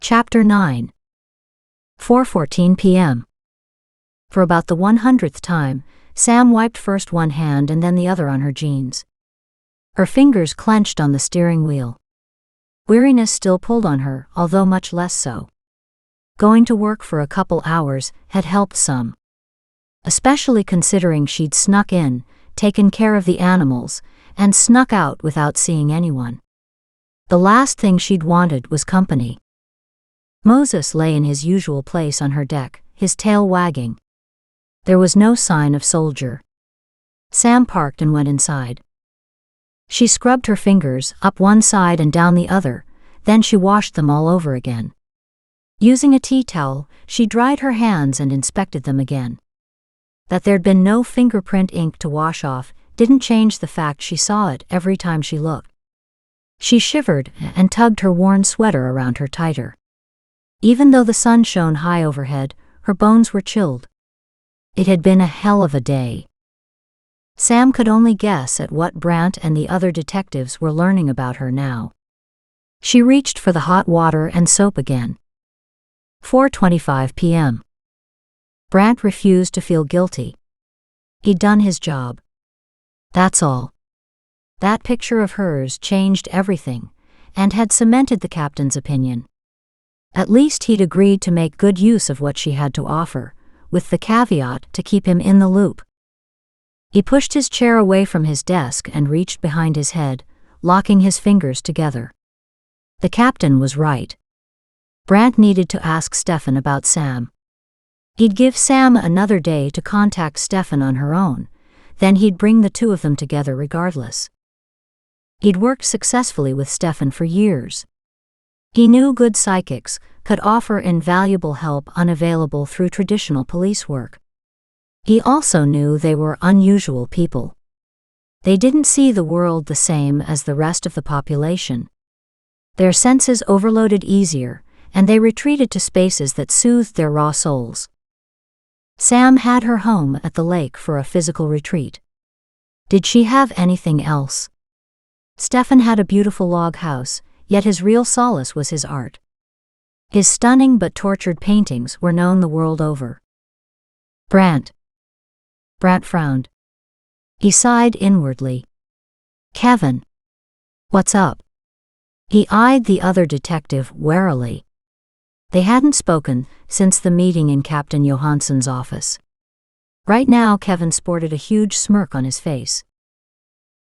Chapter 9. 4:14 p.m. For about the 100th time, Sam wiped first one hand and then the other on her jeans. Her fingers clenched on the steering wheel. Weariness still pulled on her, although much less so. Going to work for a couple hours had helped some. Especially considering she'd snuck in, taken care of the animals, and snuck out without seeing anyone. The last thing she'd wanted was company. Moses lay in his usual place on her deck, his tail wagging. There was no sign of Soldier. Sam parked and went inside. She scrubbed her fingers up one side and down the other, then she washed them all over again. Using a tea towel, she dried her hands and inspected them again. That there'd been no fingerprint ink to wash off didn't change the fact she saw it every time she looked. She shivered and tugged her worn sweater around her tighter. Even though the sun shone high overhead, her bones were chilled. It had been a hell of a day. Sam could only guess at what Brant and the other detectives were learning about her now. She reached for the hot water and soap again. 4:25 p.m. Brant refused to feel guilty. He'd done his job. That's all. That picture of hers changed everything, and had cemented the captain's opinion. At least he'd agreed to make good use of what she had to offer, with the caveat to keep him in the loop. He pushed his chair away from his desk and reached behind his head, locking his fingers together. The captain was right. Brant needed to ask Stefan about Sam. He'd give Sam another day to contact Stefan on her own, then he'd bring the two of them together regardless. He'd worked successfully with Stefan for years. He knew good psychics could offer invaluable help unavailable through traditional police work. He also knew they were unusual people. They didn't see the world the same as the rest of the population. Their senses overloaded easier, and they retreated to spaces that soothed their raw souls. Sam had her home at the lake for a physical retreat. Did she have anything else? Stefan had a beautiful log house, yet his real solace was his art. His stunning but tortured paintings were known the world over. Brant frowned. He sighed inwardly. Kevin. What's up? He eyed the other detective warily. They hadn't spoken since the meeting in Captain Johansson's office. Right now Kevin sported a huge smirk on his face.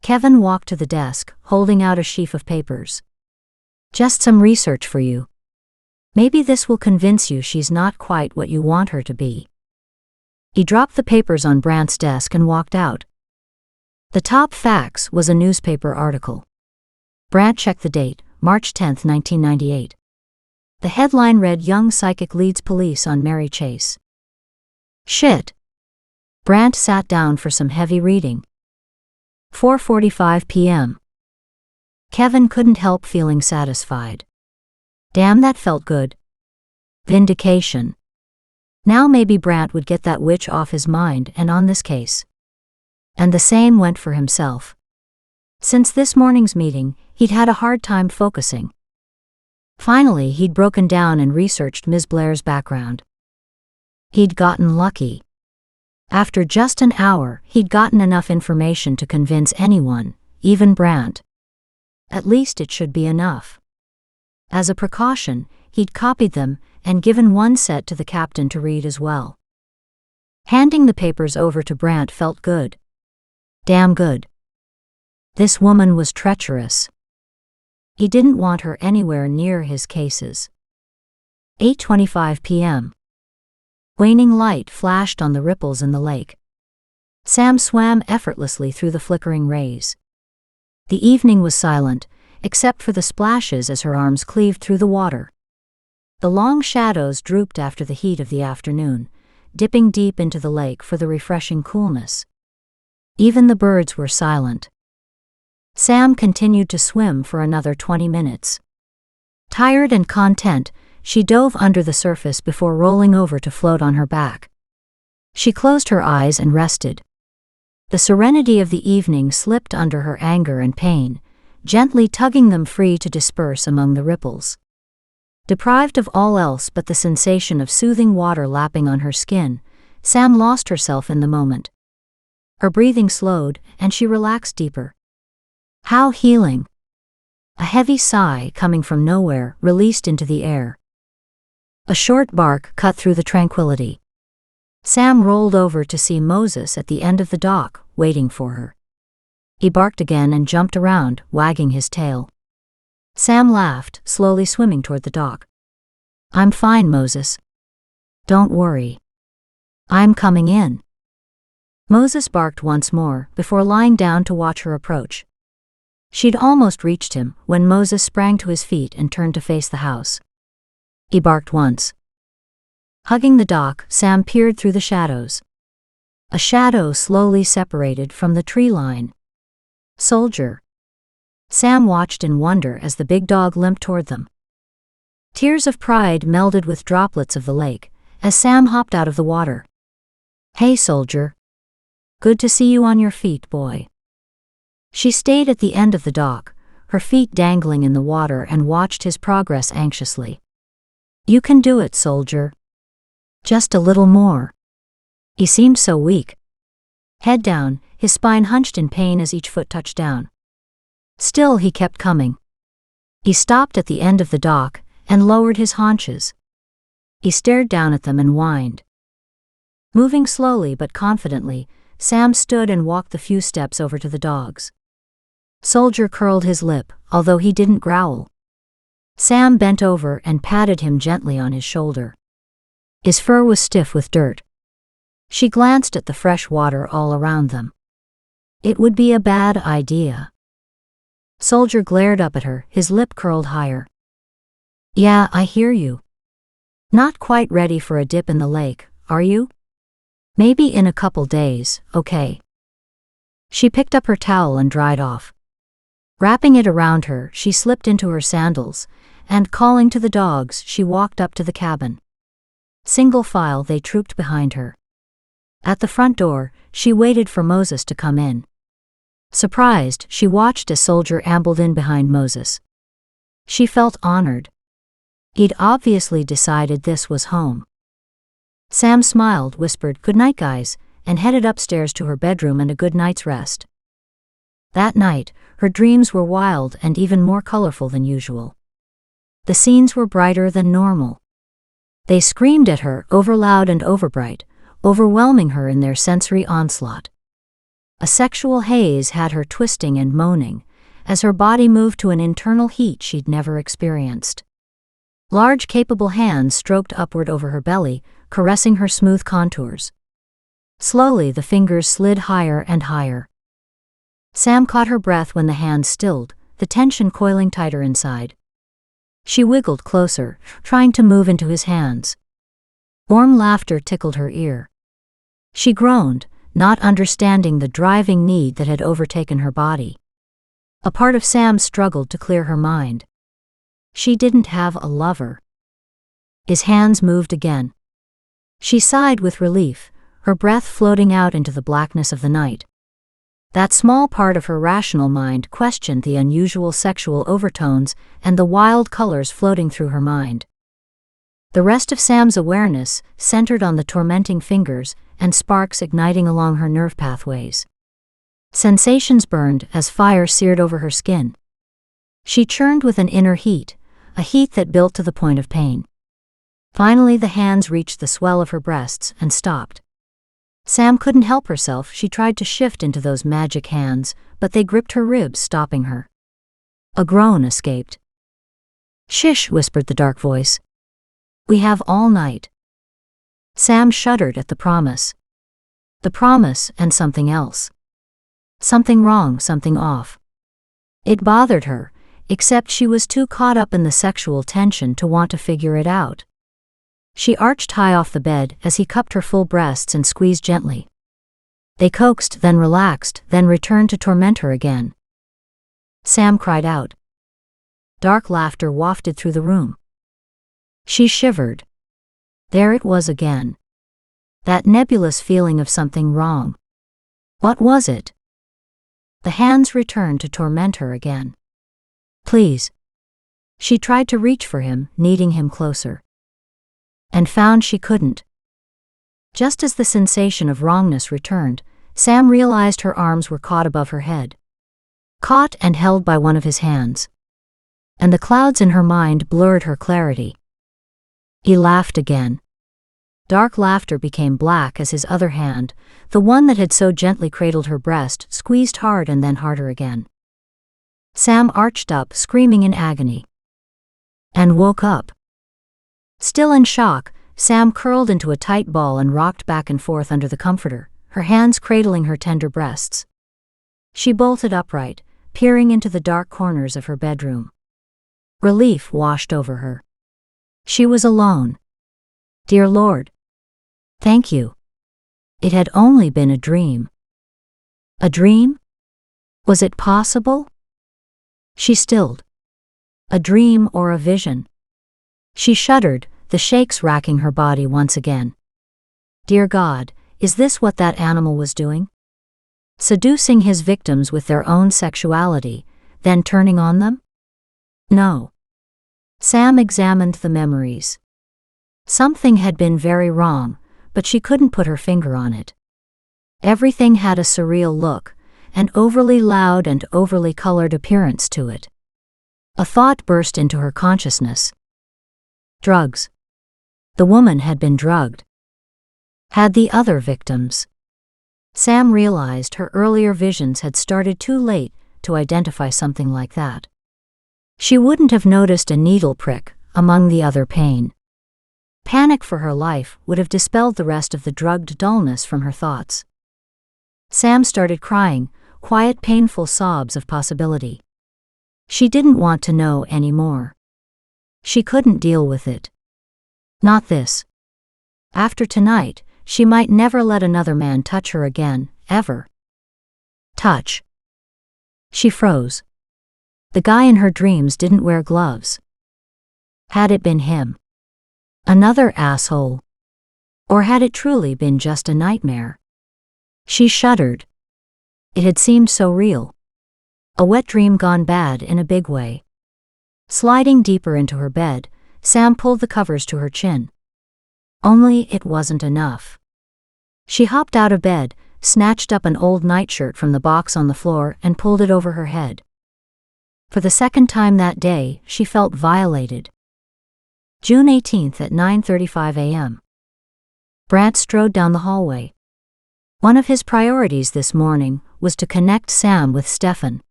Kevin walked to the desk, holding out a sheaf of papers. Just some research for you. Maybe this will convince you she's not quite what you want her to be. He dropped the papers on Brant's desk and walked out. The top fax was a newspaper article. Brant checked the date, March 10, 1998. The headline read, "Young Psychic Leads Police on Mary Chase." Shit. Brant sat down for some heavy reading. 4:45 p.m. Kevin couldn't help feeling satisfied. Damn, that felt good. Vindication. Now maybe Brant would get that witch off his mind and on this case. And the same went for himself. Since this morning's meeting, he'd had a hard time focusing. Finally, he'd broken down and researched Ms. Blair's background. He'd gotten lucky. After just an hour, he'd gotten enough information to convince anyone, even Brant. At least it should be enough. As a precaution, he'd copied them and given one set to the captain to read as well. Handing the papers over to Brant felt good. Damn good. This woman was treacherous. He didn't want her anywhere near his cases. 8:25 p.m. Waning light flashed on the ripples in the lake. Sam swam effortlessly through the flickering rays. The evening was silent, except for the splashes as her arms cleaved through the water. The long shadows drooped after the heat of the afternoon, dipping deep into the lake for the refreshing coolness. Even the birds were silent. Sam continued to swim for another 20 minutes. Tired and content, she dove under the surface before rolling over to float on her back. She closed her eyes and rested. The serenity of the evening slipped under her anger and pain, gently tugging them free to disperse among the ripples. Deprived of all else but the sensation of soothing water lapping on her skin, Sam lost herself in the moment. Her breathing slowed, and she relaxed deeper. How healing! A heavy sigh coming from nowhere released into the air. A short bark cut through the tranquility. Sam rolled over to see Moses at the end of the dock, waiting for her. He barked again and jumped around, wagging his tail. Sam laughed, slowly swimming toward the dock. "I'm fine, Moses. Don't worry. I'm coming in." Moses barked once more, before lying down to watch her approach. She'd almost reached him when Moses sprang to his feet and turned to face the house. He barked once. Hugging the dock, Sam peered through the shadows. A shadow slowly separated from the tree line. "Soldier." Sam watched in wonder as the big dog limped toward them. Tears of pride melded with droplets of the lake as Sam hopped out of the water. "Hey, soldier. Good to see you on your feet, boy." She stayed at the end of the dock, her feet dangling in the water, and watched his progress anxiously. "You can do it, soldier. Just a little more." He seemed so weak. Head down, his spine hunched in pain as each foot touched down. Still he kept coming. He stopped at the end of the dock and lowered his haunches. He stared down at them and whined. Moving slowly but confidently, Sam stood and walked the few steps over to the dogs. Soldier curled his lip, although he didn't growl. Sam bent over and patted him gently on his shoulder. His fur was stiff with dirt. She glanced at the fresh water all around them. It would be a bad idea. Soldier glared up at her, his lip curled higher. "Yeah, I hear you. Not quite ready for a dip in the lake, are you? Maybe in a couple days, okay." She picked up her towel and dried off. Wrapping it around her, she slipped into her sandals, and calling to the dogs, she walked up to the cabin. Single file they trooped behind her. At the front door, she waited for Moses to come in. Surprised, she watched as Soldier ambled in behind Moses. She felt honored. He'd obviously decided this was home. Sam smiled, whispered, "Good night, guys," and headed upstairs to her bedroom and a good night's rest. That night, her dreams were wild and even more colorful than usual. The scenes were brighter than normal. They screamed at her, overloud and overbright, overwhelming her in their sensory onslaught. A sexual haze had her twisting and moaning, as her body moved to an internal heat she'd never experienced. Large, capable hands stroked upward over her belly, caressing her smooth contours. Slowly the fingers slid higher and higher. Sam caught her breath when the hands stilled, the tension coiling tighter inside. She wiggled closer, trying to move into his hands. Warm laughter tickled her ear. She groaned, not understanding the driving need that had overtaken her body. A part of Sam struggled to clear her mind. She didn't have a lover. His hands moved again. She sighed with relief, her breath floating out into the blackness of the night. That small part of her rational mind questioned the unusual sexual overtones and the wild colors floating through her mind. The rest of Sam's awareness centered on the tormenting fingers and sparks igniting along her nerve pathways. Sensations burned as fire seared over her skin. She churned with an inner heat, a heat that built to the point of pain. Finally the hands reached the swell of her breasts and stopped. Sam couldn't help herself. She tried to shift into those magic hands, but they gripped her ribs, stopping her. A groan escaped. "Shish," whispered the dark voice. "We have all night." Sam shuddered at the promise. The promise and something else. Something wrong, something off. It bothered her, except she was too caught up in the sexual tension to want to figure it out. She arched high off the bed as he cupped her full breasts and squeezed gently. They coaxed, then relaxed, then returned to torment her again. Sam cried out. Dark laughter wafted through the room. She shivered. There it was again. That nebulous feeling of something wrong. What was it? The hands returned to torment her again. "Please. She tried to reach for him, needing him closer, and found she couldn't. Just as the sensation of wrongness returned, Sam realized her arms were caught above her head, caught and held by one of his hands, and the clouds in her mind blurred her clarity. He laughed again. Dark laughter became black as his other hand, the one that had so gently cradled her breast, squeezed hard and then harder again. Sam arched up, screaming in agony, and woke up. Still in shock, Sam curled into a tight ball and rocked back and forth under the comforter, her hands cradling her tender breasts. She bolted upright, peering into the dark corners of her bedroom. Relief washed over her. She was alone. Dear Lord, thank you. It had only been a dream. A dream? Was it possible? She stilled. A dream or a vision? She shuddered, the shakes racking her body once again. Dear God, is this what that animal was doing? Seducing his victims with their own sexuality, then turning on them? No. Sam examined the memories. Something had been very wrong, but she couldn't put her finger on it. Everything had a surreal look, an overly loud and overly colored appearance to it. A thought burst into her consciousness. Drugs. The woman had been drugged. Had the other victims? Sam realized her earlier visions had started too late to identify something like that. She wouldn't have noticed a needle prick among the other pain. Panic for her life would have dispelled the rest of the drugged dullness from her thoughts. Sam started crying, quiet, painful sobs of possibility. She didn't want to know anymore. She couldn't deal with it. Not this. After tonight, she might never let another man touch her again, ever. Touch. She froze. The guy in her dreams didn't wear gloves. Had it been him? Another asshole? Or had it truly been just a nightmare? She shuddered. It had seemed so real. A wet dream gone bad in a big way. Sliding deeper into her bed, Sam pulled the covers to her chin. Only it wasn't enough. She hopped out of bed, snatched up an old nightshirt from the box on the floor and pulled it over her head. For the second time that day, she felt violated. June 18th at 9:35 a.m. Brant strode down the hallway. One of his priorities this morning was to connect Sam with Stefan.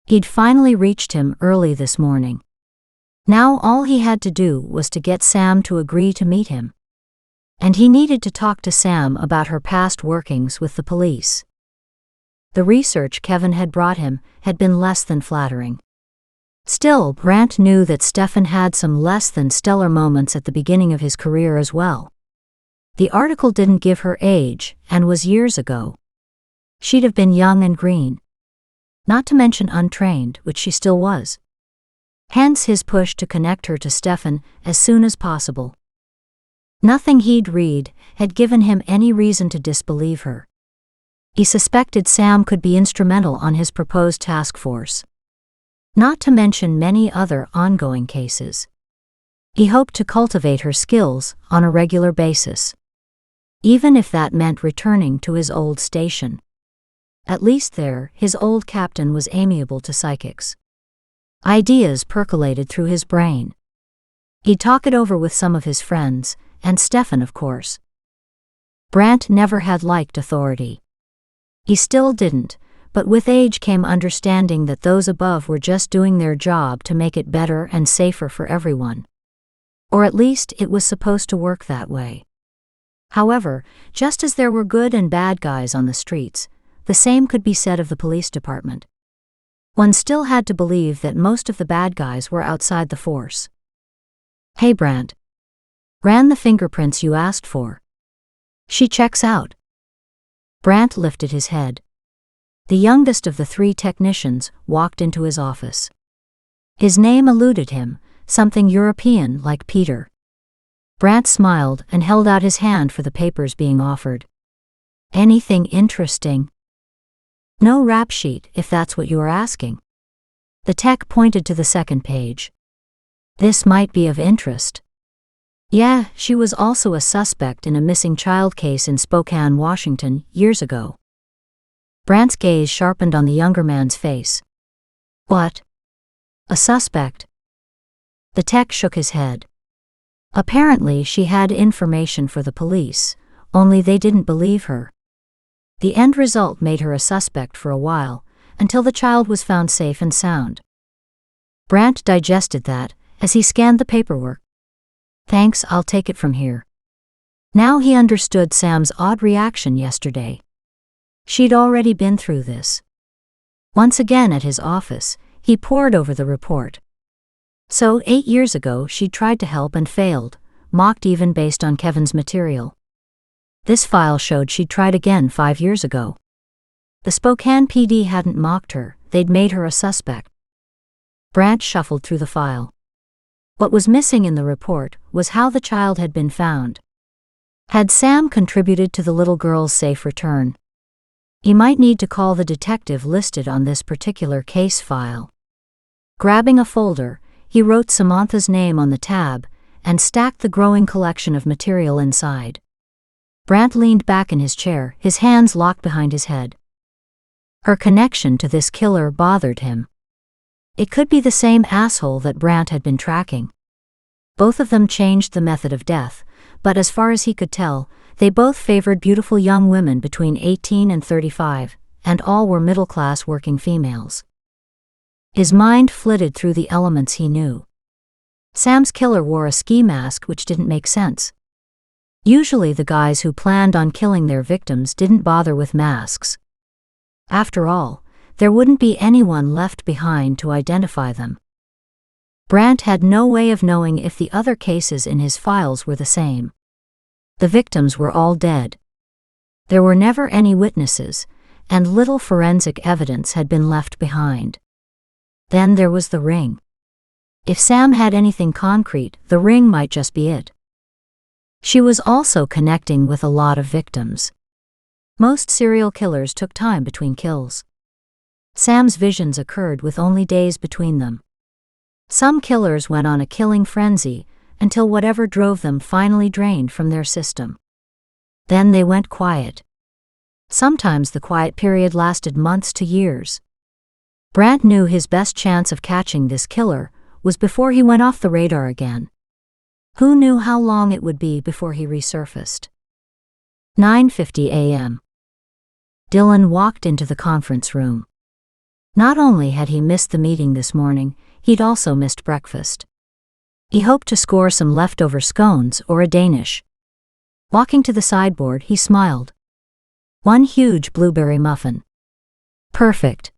He'd finally reached him early this morning. Now all he had to do was to get Sam to agree to meet him. And he needed to talk to Sam about her past workings with the police. The research Kevin had brought him had been less than flattering. Still, Brant knew that Stefan had some less than stellar moments at the beginning of his career as well. The article didn't give her age and was years ago. She'd have been young and green. Not to mention untrained, which she still was. Hence his push to connect her to Stefan as soon as possible. Nothing he'd read had given him any reason to disbelieve her. He suspected Sam could be instrumental on his proposed task force. Not to mention many other ongoing cases. He hoped to cultivate her skills on a regular basis. Even if that meant returning to his old station. At least there, his old captain was amiable to psychics. Ideas percolated through his brain. He'd talk it over with some of his friends, and Stefan, of course. Brant never had liked authority. He still didn't, but with age came understanding that those above were just doing their job to make it better and safer for everyone. Or at least it was supposed to work that way. However, just as there were good and bad guys on the streets, the same could be said of the police department. One still had to believe that most of the bad guys were outside the force. Hey Brant. Ran the fingerprints you asked for. She checks out. Brant lifted his head. The youngest of the three technicians walked into his office. His name eluded him, something European like Peter. Brant smiled and held out his hand for the papers being offered. Anything interesting? No rap sheet, if that's what you are asking. The tech pointed to the second page. This might be of interest. Yeah, she was also a suspect in a missing child case in Spokane, Washington, years ago. Brant's gaze sharpened on the younger man's face. What? A suspect? The tech shook his head. Apparently she had information for the police, only they didn't believe her. The end result made her a suspect for a while, until the child was found safe and sound. Brant digested that, as he scanned the paperwork. Thanks, I'll take it from here. Now he understood Sam's odd reaction yesterday. She'd already been through this. Once again at his office, he pored over the report. So 8 years ago she'd tried to help and failed, mocked even based on Kevin's material. This file showed she'd tried again 5 years ago. The Spokane PD hadn't mocked her, they'd made her a suspect. Brant shuffled through the file. What was missing in the report was how the child had been found. Had Sam contributed to the little girl's safe return? He might need to call the detective listed on this particular case file. Grabbing a folder, he wrote Samantha's name on the tab and stacked the growing collection of material inside. Brant leaned back in his chair, his hands locked behind his head. Her connection to this killer bothered him. It could be the same asshole that Brant had been tracking. Both of them changed the method of death, but as far as he could tell, they both favored beautiful young women between 18 and 35, and all were middle-class working females. His mind flitted through the elements he knew. Sam's killer wore a ski mask which didn't make sense. Usually the guys who planned on killing their victims didn't bother with masks. After all, there wouldn't be anyone left behind to identify them. Brant had no way of knowing if the other cases in his files were the same. The victims were all dead. There were never any witnesses, and little forensic evidence had been left behind. Then there was the ring. If Sam had anything concrete, the ring might just be it. She was also connecting with a lot of victims. Most serial killers took time between kills. Sam's visions occurred with only days between them. Some killers went on a killing frenzy until whatever drove them finally drained from their system. Then they went quiet. Sometimes the quiet period lasted months to years. Brant knew his best chance of catching this killer was before he went off the radar again. Who knew how long it would be before he resurfaced? 9:50 a.m. Dylan walked into the conference room. Not only had he missed the meeting this morning, he'd also missed breakfast. He hoped to score some leftover scones or a Danish. Walking to the sideboard, he smiled. One huge blueberry muffin. Perfect.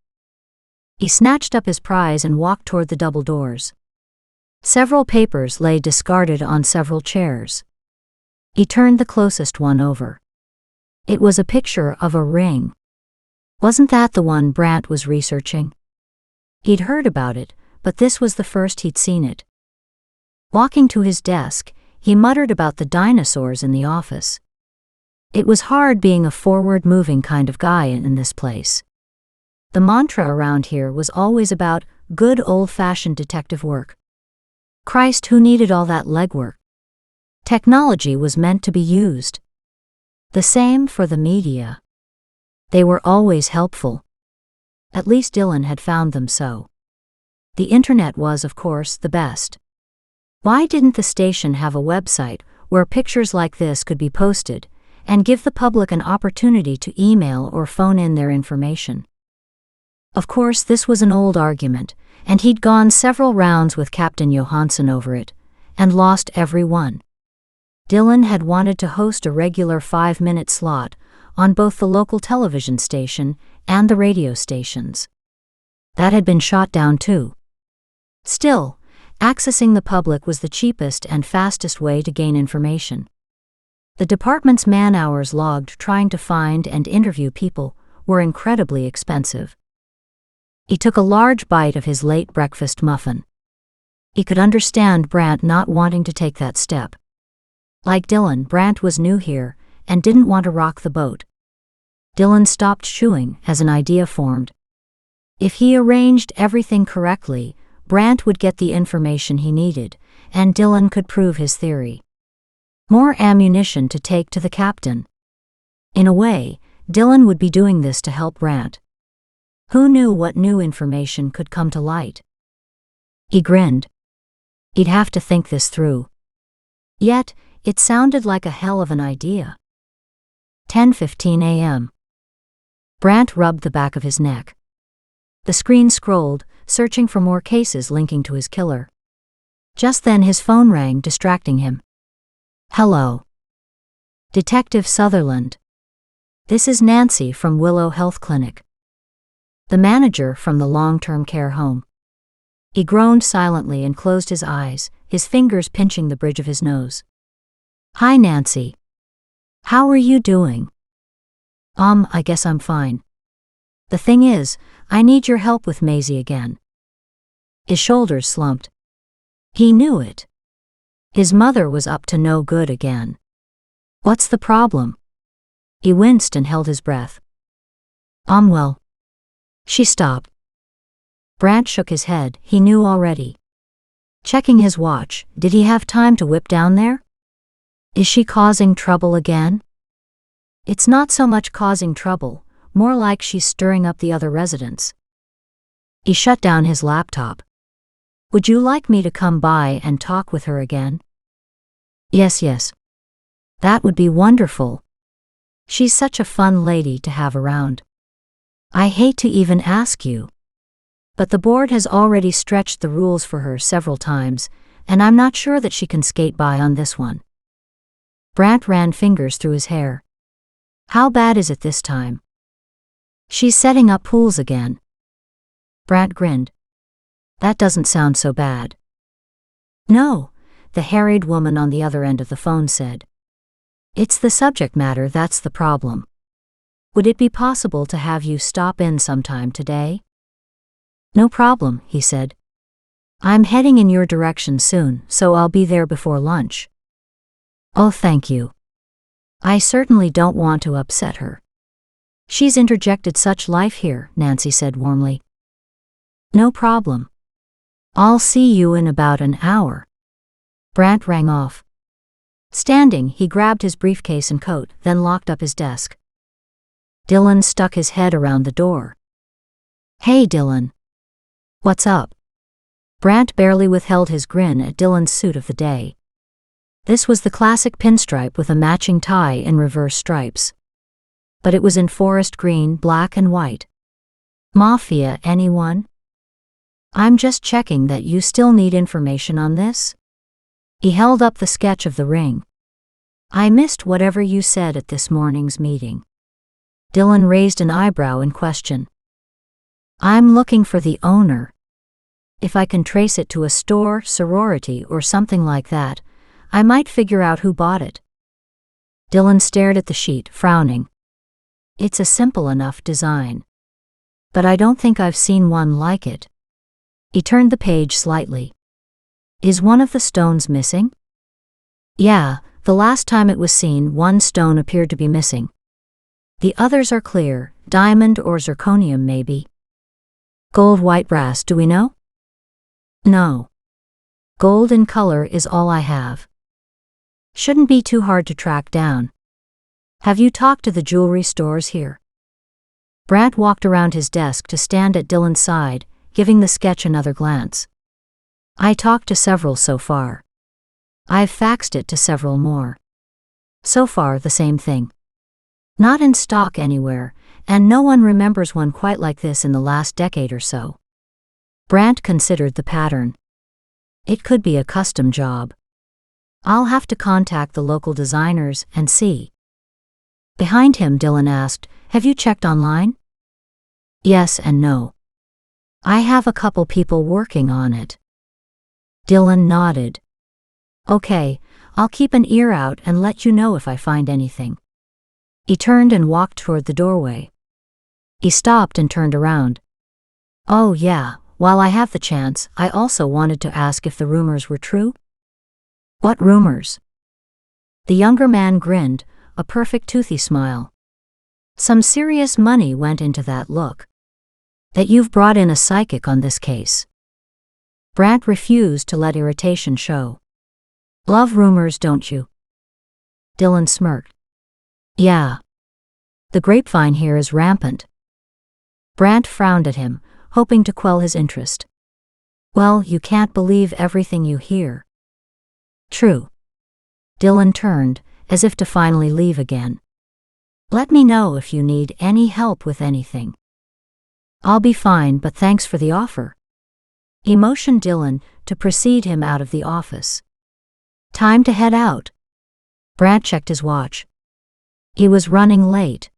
He snatched up his prize and walked toward the double doors. Several papers lay discarded on several chairs. He turned the closest one over. It was a picture of a ring. Wasn't that the one Brant was researching? He'd heard about it, but this was the first he'd seen it. Walking to his desk, he muttered about the dinosaurs in the office. It was hard being a forward-moving kind of guy in this place. The mantra around here was always about good old-fashioned detective work. Christ, who needed all that legwork? Technology was meant to be used. The same for the media. They were always helpful. At least Dylan had found them so. The internet was, of course, the best. Why didn't the station have a website where pictures like this could be posted, and give the public an opportunity to email or phone in their information? Of course, this was an old argument, and he'd gone several rounds with Captain Johansson over it, and lost every one. Dylan had wanted to host a regular 5-minute slot on both the local television station and the radio stations. That had been shot down too. Still, accessing the public was the cheapest and fastest way to gain information. The department's man-hours logged trying to find and interview people were incredibly expensive. He took a large bite of his late breakfast muffin. He could understand Brant not wanting to take that step. Like Dylan, Brant was new here and didn't want to rock the boat. Dylan stopped chewing as an idea formed. If he arranged everything correctly, Brant would get the information he needed, and Dylan could prove his theory. More ammunition to take to the captain. In a way, Dylan would be doing this to help Brant. Who knew what new information could come to light? He grinned. He'd have to think this through. Yet, it sounded like a hell of an idea. 10:15 a.m. Brant rubbed the back of his neck. The screen scrolled, searching for more cases linking to his killer. Just then his phone rang, distracting him. Hello. Detective Sutherland. This is Nancy from Willow Health Clinic. The manager from the long-term care home. He groaned silently and closed his eyes, his fingers pinching the bridge of his nose. Hi, Nancy. How are you doing? I guess I'm fine. The thing is, I need your help with Maisie again. His shoulders slumped. He knew it. His mother was up to no good again. What's the problem? He winced and held his breath. Well. She stopped. Brant shook his head, he knew already. Checking his watch, did he have time to whip down there? Is she causing trouble again? It's not so much causing trouble, more like she's stirring up the other residents. He shut down his laptop. Would you like me to come by and talk with her again? Yes. That would be wonderful. She's such a fun lady to have around. I hate to even ask you. But the board has already stretched the rules for her several times, and I'm not sure that she can skate by on this one. Brant ran fingers through his hair. How bad is it this time? She's setting up pools again. Brant grinned. That doesn't sound so bad. No, the harried woman on the other end of the phone said. It's the subject matter that's the problem. Would it be possible to have you stop in sometime today? No problem, he said. I'm heading in your direction soon, so I'll be there before lunch. Oh, thank you. I certainly don't want to upset her. She's interjected such life here, Nancy said warmly. No problem. I'll see you in about an hour. Brant rang off. Standing, he grabbed his briefcase and coat, then locked up his desk. Dylan stuck his head around the door. Hey, Dylan. What's up? Brant barely withheld his grin at Dylan's suit of the day. This was the classic pinstripe with a matching tie in reverse stripes. But it was in forest green, black and white. Mafia, anyone? I'm just checking that you still need information on this. He held up the sketch of the ring. I missed whatever you said at this morning's meeting. Dylan raised an eyebrow in question. I'm looking for the owner. If I can trace it to a store, sorority, or something like that, I might figure out who bought it. Dylan stared at the sheet, frowning. It's a simple enough design. But I don't think I've seen one like it. He turned the page slightly. Is one of the stones missing? Yeah, the last time it was seen, one stone appeared to be missing. The others are clear, diamond or zirconium maybe. Gold, white, brass, do we know? No. Gold in color is all I have. Shouldn't be too hard to track down. Have you talked to the jewelry stores here? Brant walked around his desk to stand at Dylan's side, giving the sketch another glance. I talked to several so far. I've faxed it to several more. So far the same thing. Not in stock anywhere, and no one remembers one quite like this in the last decade or so. Brant considered the pattern. It could be a custom job. I'll have to contact the local designers and see. Behind him, Dylan asked, have you checked online? Yes and no. I have a couple people working on it. Dylan nodded. Okay, I'll keep an ear out and let you know if I find anything. He turned and walked toward the doorway. He stopped and turned around. Oh yeah, while I have the chance, I also wanted to ask if the rumors were true. What rumors? The younger man grinned, a perfect toothy smile. Some serious money went into that look. That you've brought in a psychic on this case. Brant refused to let irritation show. Love rumors, don't you? Dylan smirked. Yeah. The grapevine here is rampant. Brant frowned at him, hoping to quell his interest. Well, you can't believe everything you hear. True. Dylan turned, as if to finally leave again. Let me know if you need any help with anything. I'll be fine, but thanks for the offer. He motioned Dylan to precede him out of the office. Time to head out. Brant checked his watch. He was running late.